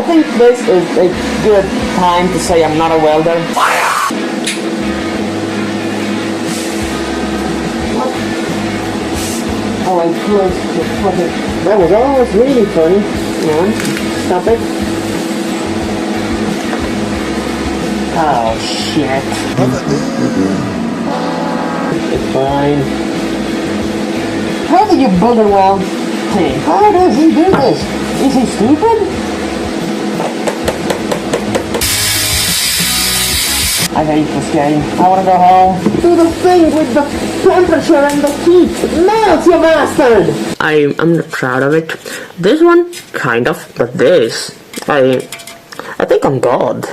I think this is a good time to say I'm not a welder. Oh, I close the fucking... That was always really funny. Man, stop it. Oh, shit. It's fine. How do you bugger weld thing? How does he do this? Is he stupid? I hate this game. I wanna go home. Do the thing with the temperature and the heat. It melts, you bastard! I'm not proud of it. This one, kind of, but this, I think I'm God.